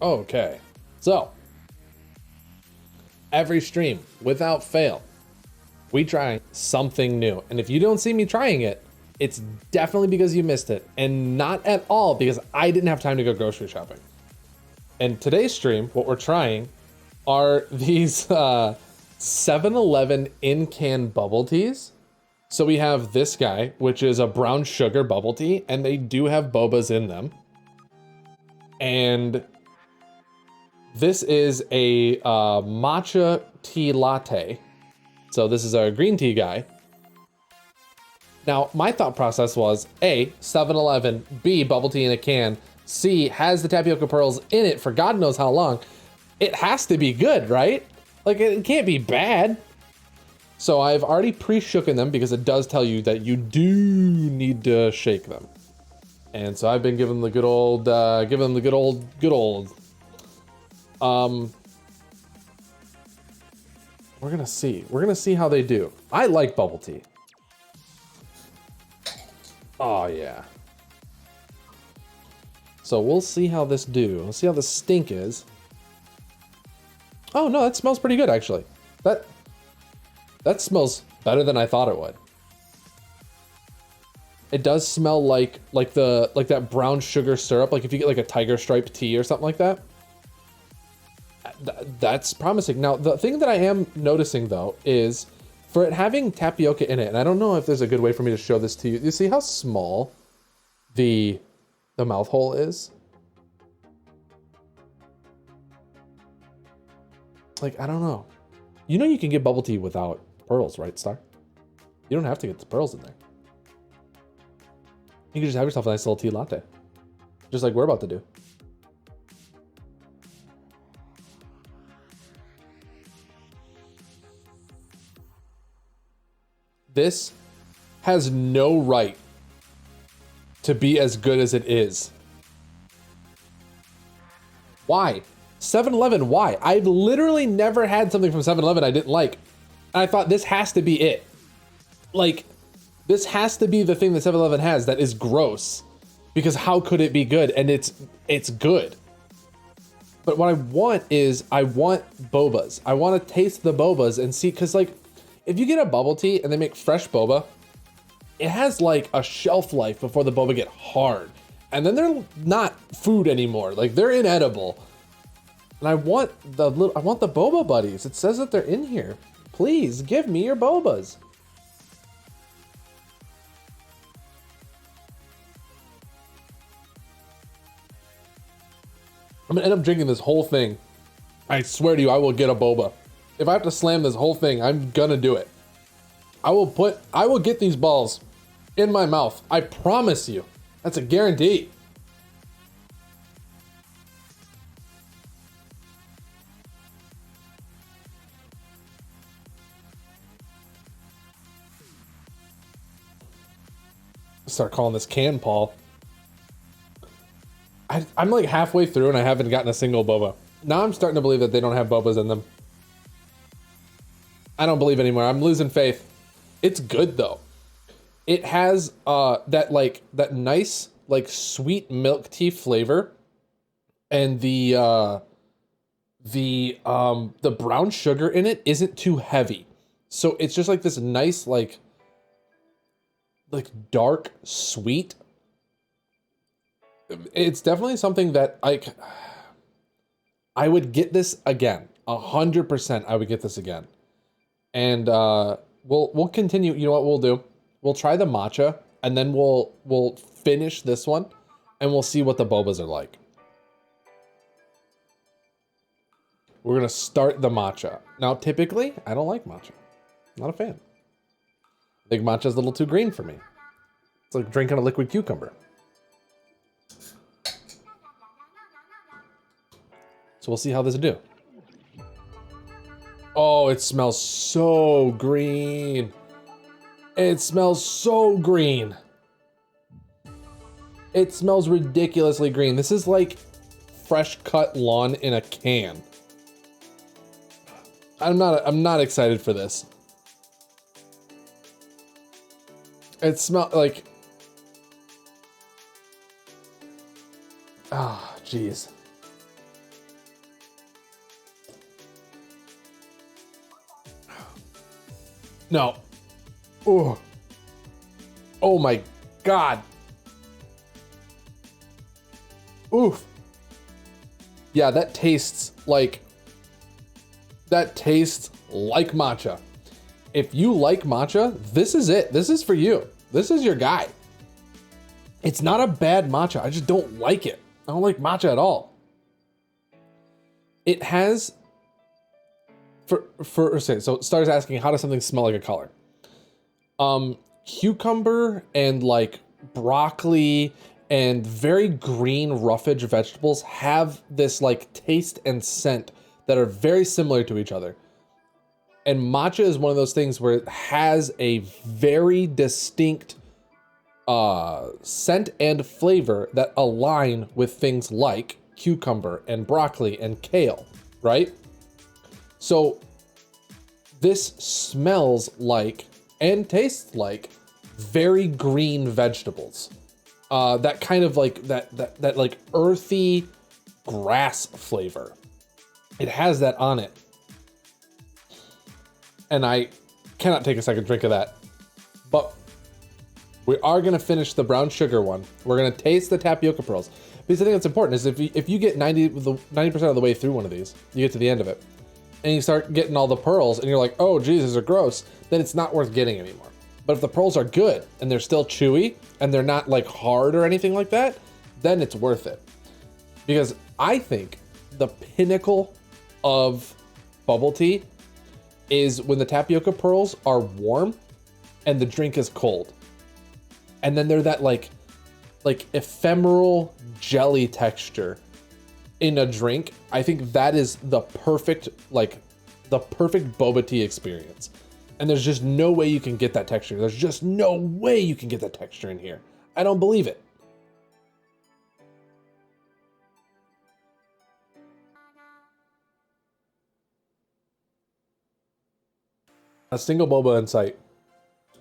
Okay, so every stream, without fail, we try something new. And if you don't see me trying it, it's definitely because you missed it, and not at all because I didn't have time to go grocery shopping. And today's stream, what we're trying are these 7-Eleven in-can bubble teas. So we have this guy, which is a brown sugar bubble tea, and they do have bobas in them. And this is a matcha tea latte. So this is a green tea guy. Now, my thought process was A, 7-Eleven, B, bubble tea in a can, C, has the tapioca pearls in it for God knows how long. It has to be good, right? Like, it can't be bad. So I've already pre-shooken them because it does tell you that you do need to shake them. And so I've been giving them the good old, we're gonna see. We're gonna see how they do. I like bubble tea. Oh yeah. So we'll see how this do. We'll see how the stink is. Oh no, that smells pretty good actually. That smells better than I thought it would. It does smell like that brown sugar syrup, like if you get like a tiger stripe tea or something like that. That's promising. Now, the thing that I am noticing though is for it having tapioca in it, and I don't know if there's a good way for me to show this to you. You see how small the mouth hole is? Like, I don't know. You know you can get bubble tea without pearls, right, Star? You don't have to get the pearls in there. You can just have yourself a nice little tea latte. Just like we're about to do. This has no right to be as good as it is. Why? 7-Eleven, why? I've literally never had something from 7-Eleven I didn't like. And I thought this has to be it. Like, this has to be the thing that 7-Eleven has that is gross. Because how could it be good? And it's good. But what I want is, I want bobas. I want to taste the bobas and see, because like, if you get a bubble tea and they make fresh boba, it has like a shelf life before the boba get hard. And then they're not food anymore. Like, they're inedible. And I want the boba buddies. It says that they're in here. Please give me your bobas. I'm gonna end up drinking this whole thing. I swear to you, I will get a boba. If I have to slam this whole thing, I'm gonna do it. I will get these balls in my mouth. I promise you. That's a guarantee. Start calling this can Paul. I'm like halfway through and I haven't gotten a single boba. Now I'm starting to believe that they don't have bobas in them. I don't believe anymore. I'm losing faith. It's good though. It has that nice like sweet milk tea flavor, and the brown sugar in it isn't too heavy. So it's just like this nice like dark sweet. It's definitely something that I would get this again. 100% I would get this again. And we'll continue. You know what we'll do? We'll try the matcha and then we'll finish this one and we'll see what the bobas are like. We're gonna start the matcha. Now typically I don't like matcha. I'm not a fan. I think matcha's a little too green for me. It's like drinking a liquid cucumber. So we'll see how this do. Oh, it smells so green. It smells so green. It smells ridiculously green. This is like fresh cut lawn in a can. I'm not excited for this. It smells like, ah, jeez. No. Oh. Oh my God. Oof. Yeah, that tastes like matcha. If you like matcha, this is it. This is for you. This is your guy. It's not a bad matcha. I just don't like it. I don't like matcha at all. It has so Star's asking, how does something smell like a color? Cucumber and like broccoli and very green roughage vegetables have this like taste and scent that are very similar to each other. And matcha is one of those things where it has a very distinct scent and flavor that align with things like cucumber and broccoli and kale, right? So this smells like and tastes like very green vegetables. That kind of like that like earthy grass flavor. It has that on it. And I cannot take a second drink of that. But we are gonna finish the brown sugar one. We're gonna taste the tapioca pearls. Because I think that's important is if you get 90% of the way through one of these, you get to the end of it, and you start getting all the pearls and you're like, oh geez, these are gross, then it's not worth getting anymore. But if the pearls are good and they're still chewy and they're not like hard or anything like that, then it's worth it. Because I think the pinnacle of bubble tea is when the tapioca pearls are warm and the drink is cold. And then they're that like ephemeral jelly texture in a drink. I think that is the perfect boba tea experience. And there's just no way you can get that texture. There's just no way you can get that texture in here. I don't believe it. A single boba in sight.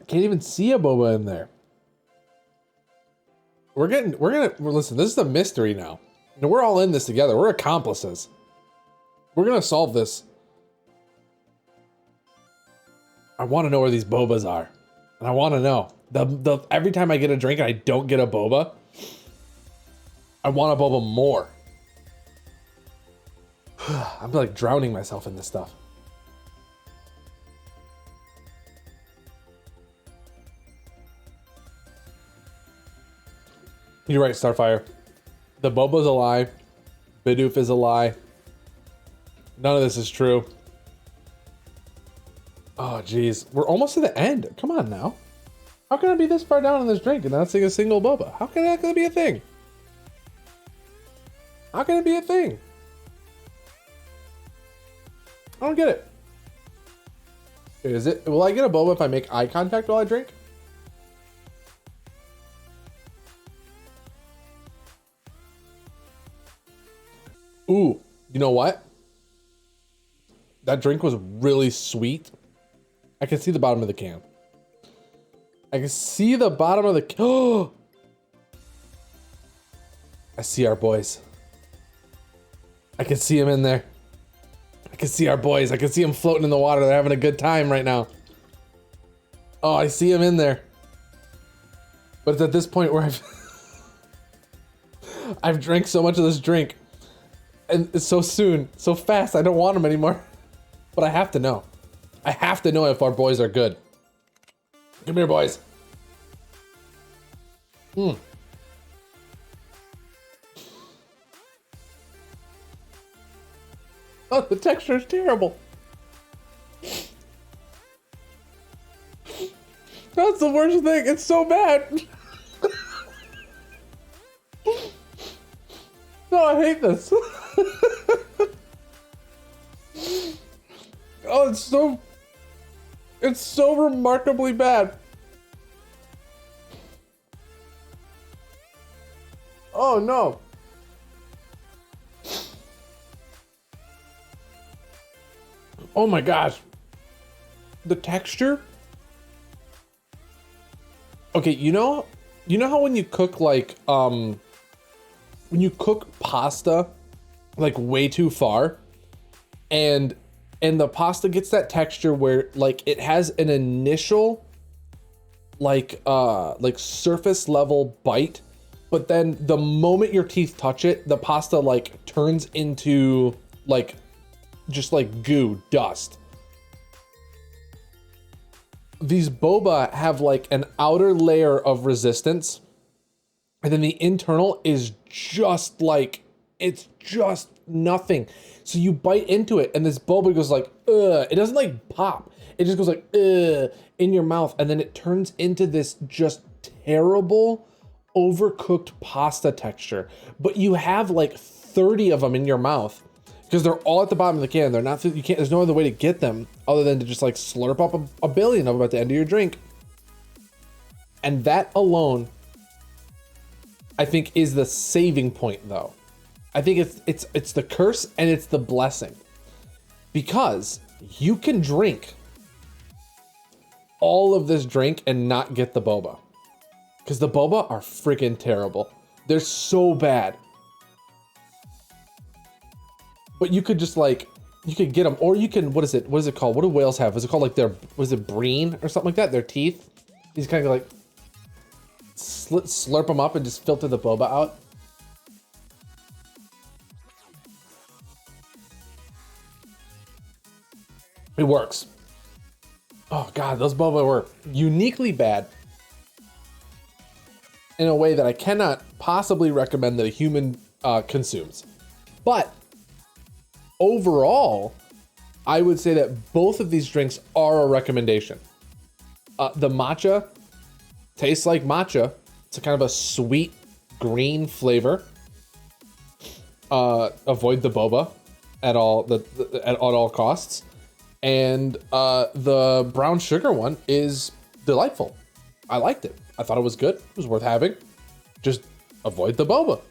I can't even see a boba in there. Listen, this is a mystery now. And we're all in this together. We're accomplices. We're gonna solve this. I want to know where these bobas are. And I want to know. Every time I get a drink and I don't get a boba, I want a boba more. I'm like drowning myself in this stuff. You're right, Starfire. The boba's a lie. Bidoof is a lie. None of this is true. Oh, geez. We're almost to the end. Come on now. How can I be this far down in this drink and not seeing a single boba? How can that be a thing? How can it be a thing? I don't get it. Will I get a boba if I make eye contact while I drink? Ooh, you know what? That drink was really sweet. I can see the bottom of the can. I can see the bottom of the can. Oh! I see our boys. I can see them in there. I can see our boys. I can see them floating in the water. They're having a good time right now. Oh, I see them in there. But it's at this point where I've drank so much of this drink. And it's so soon, so fast, I don't want them anymore. But I have to know. I have to know if our boys are good. Come here, boys. Oh, the texture is terrible. That's the worst thing. It's so bad. No, I hate this. Oh, it's so remarkably bad. Oh no. Oh my gosh. The texture. Okay, you know how when you cook like when you cook pasta like way too far and And the pasta gets that texture where like it has an initial like surface level bite, but then the moment your teeth touch it, the pasta like turns into like just like goo, dust. These boba have like an outer layer of resistance, and then the internal is just like, it's just nothing. So you bite into it and this boba goes like, ugh. It doesn't like pop. It just goes like, ugh, in your mouth. And then it turns into this just terrible, overcooked pasta texture. But you have like 30 of them in your mouth because they're all at the bottom of the can. They're not, you can't, there's no other way to get them other than to just like slurp up a billion of them at the end of your drink. And that alone, I think, is the saving point though. I think it's the curse and it's the blessing, because you can drink all of this drink and not get the boba, because the boba are freaking terrible. They're so bad. But you could just like, you could get them, or you can, what is it called? What do whales have? Is it called like their, was it breen or something like that? Their teeth? These kind of like slurp them up and just filter the boba out. It works. Oh God, those boba were uniquely bad in a way that I cannot possibly recommend that a human consumes. But overall, I would say that both of these drinks are a recommendation. The matcha tastes like matcha. It's a kind of a sweet green flavor. Avoid the boba at all costs. And the brown sugar one is delightful. I liked it. I thought it was good. It was worth having. Just avoid the boba.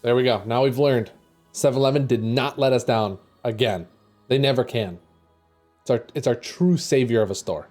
There we go. Now we've learned. 7-Eleven did not let us down again. They never can. It's our true savior of a store.